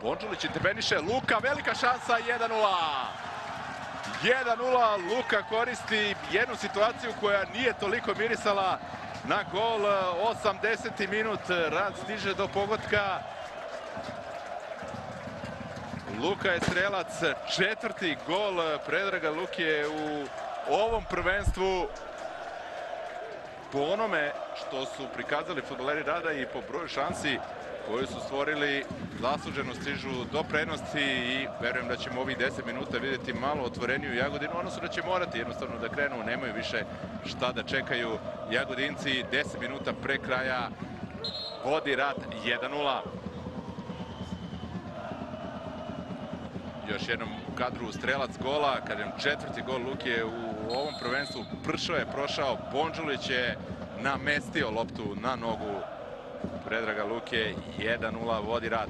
Bondžulić interveniše, Luka, velika šansa, 1:0. 1:0, Luka koristi jednu situaciju koja nije toliko mirisala na gol. 80. minut, Rad stiže do pogotka. Luka je strelac, četvrti gol Predraga Luke u ovom prvenstvu. Po onome što su prikazali fudbaleri Rada i po broju šansi koju su stvorili, zasluženo stižu do prednosti i verujem da ćemo ovih 10 minuta vidjeti malo otvoreniju Jagodinu, odnosno da će morati jednostavno da krenu, nemaju više šta da čekaju Jagodinci. 10 minuta pre kraja vodi Rad 1:0. Još jednom u kadru strelac gola, kažem četvrti gol Luke u ovom prvenstvu. Pršo je prošao, Bondžulić je namestio loptu na nogu Predraga Luke, 1:0 vodi Rad.